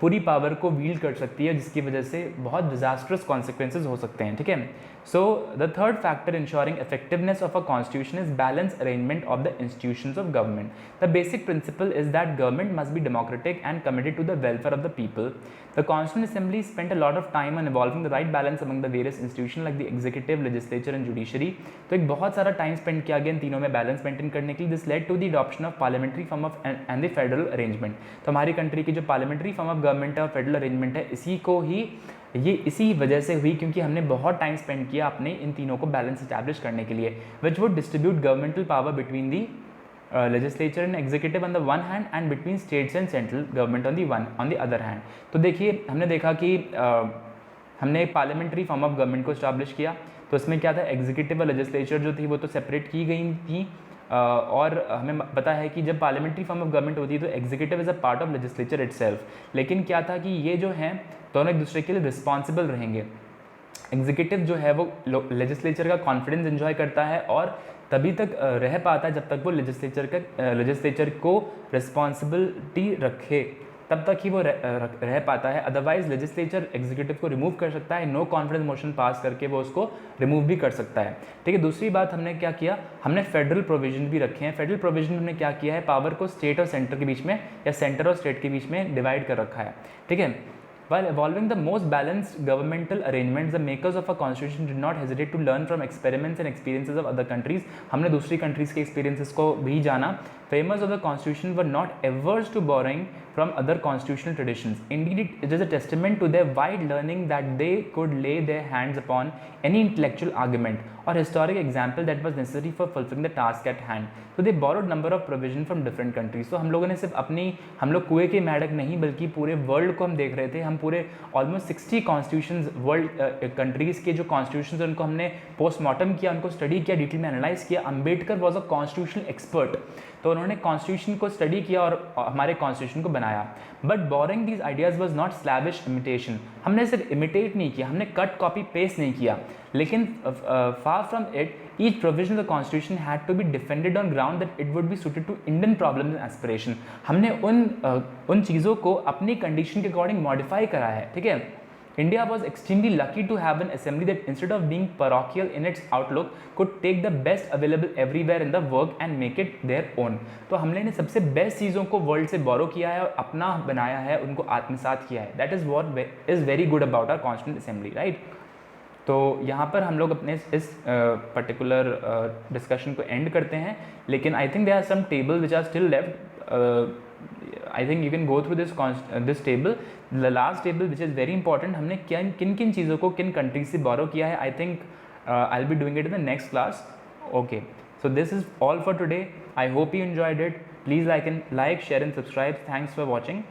पूरी पावर को वील्ड कर सकती है, जिसकी वजह से बहुत डिजास्ट्रस कॉन्सिक्वेंसेज हो सकते हैं। ठीक है। So the third factor ensuring effectiveness of a constitution is balance arrangement of the institutions of government. The basic principle is that government must be democratic and committed to the welfare of the people. The constituent assembly spent a lot of time on evolving the right balance among the various institution like the executive, legislature and judiciary. तो एक बहुत सारा time spend किया गया इन तीनों में balance maintain करने के लिए। This led to the adoption of parliamentary form of and the federal arrangement. तो हमारी कंट्री की जो पार्लियामेंट्री फॉर्म ऑफ गवर्नमेंट है और फेडरल अरेंजमेंट है, इसी वजह से हुई क्योंकि हमने बहुत टाइम स्पेंड किया अपने इन तीनों को बैलेंस इस्टेब्लिश करने के लिए, which would distribute governmental power between the legislature and executive on the one hand and between states and central government on the other hand. तो देखिए हमने देखा कि हमने पार्लियामेंट्री फॉर्म ऑफ गवर्नमेंट को इस्टेब्लिश किया, तो इसमें क्या था, एग्जीक्यूटिव और लेजिस्लेचर जो थी वो तो सेपरेट की गई थी, और हमें पता है कि जब पार्लियामेंट्री फॉर्म ऑफ गवर्नमेंट होती है तो executive is a part of legislature itself. लेकिन क्या था कि ये जो हैं दोनों एक दूसरे के लिए रिस्पॉन्सिबल रहेंगे। एग्जीक्यूटिव जो है वो लेजिस्लेचर का कॉन्फिडेंस एंजॉय करता है और तभी तक रह पाता है जब तक वो लेजिस्लेचर को रिस्पॉन्सिबिलिटी रखे, तब तक ही वो रह पाता है। अदरवाइज लेजिस्लेचर एग्जीक्यूटिव को रिमूव कर सकता है, नो कॉन्फिडेंस मोशन पास करके वो उसको रिमूव भी कर सकता है। ठीक है। दूसरी बात हमने क्या किया, हमने फेडरल प्रोविजन भी रखे हैं। फेडरल प्रोविजन हमने क्या किया है, पावर को स्टेट और सेंटर के बीच में या सेंटर और स्टेट के बीच में डिवाइड कर रखा है। ठीक है। While evolving the most balanced governmental arrangements, the makers of a constitution did not hesitate to learn from experiments and experiences of other countries. हमने दूसरी countries के experiences को भी जाना। Framers of the constitution were not averse to borrowing from other constitutional traditions. Indeed, it is a testament to their wide learning that they could lay their hands upon any intellectual argument or historic example that was necessary for fulfilling the task at hand. So they borrowed number of provision from different countries. So हम लोगों ने सिर्फ हम लोग कुएं के मेढक नहीं बल्कि पूरे वर्ल्ड को हम देख रहे थे। हम पूरे ऑलमोस्ट 60 कॉन्स्टिट्यूशंस वर्ल्ड कंट्रीज़ के जो कॉन्स्टिट्यूशंस हैं उनको हमने पोस्टमार्टम किया, उनको स्टडी किया, डिटेल में एनालाइज किया। Ambedkar was a constitutional expert, तो उन्होंने कॉन्स्टिट्यूशन को स्टडी किया और हमारे कॉन्स्टिट्यूशन को बनाया। But borrowing these ideas was not slavish imitation. हमने सिर्फ इमिटेट नहीं किया, हमने कट कॉपी पेस्ट नहीं किया, लेकिन far from it each provision of the constitution had to be defended on ground that it would be suited to Indian problems and aspiration. हमने उन चीज़ों को अपनी कंडीशन के अकॉर्डिंग मॉडिफाई करा है। ठीक है। India was extremely lucky to have an assembly that instead of being parochial in its outlook could take the best available everywhere in the work and make it their own. तो हमने सबसे best चीज़ों को world से बोरो किया है और अपना बनाया है, उनको आत्मसात किया है। That is what is very good about our Constituent Assembly, right? तो यहाँ पर हम लोग अपने इस पर्टिकुलर डिस्कशन को एंड करते हैं, लेकिन I think there are some table which are still left. I think you can go through this table. The last table which is very important, हमने किन किन चीज़ों को किन कंट्रीज से बोरो किया है। I think I will be doing it in the next class. Okay, so this is all for today. I hope you enjoyed it. Please like, share and subscribe. Thanks for watching.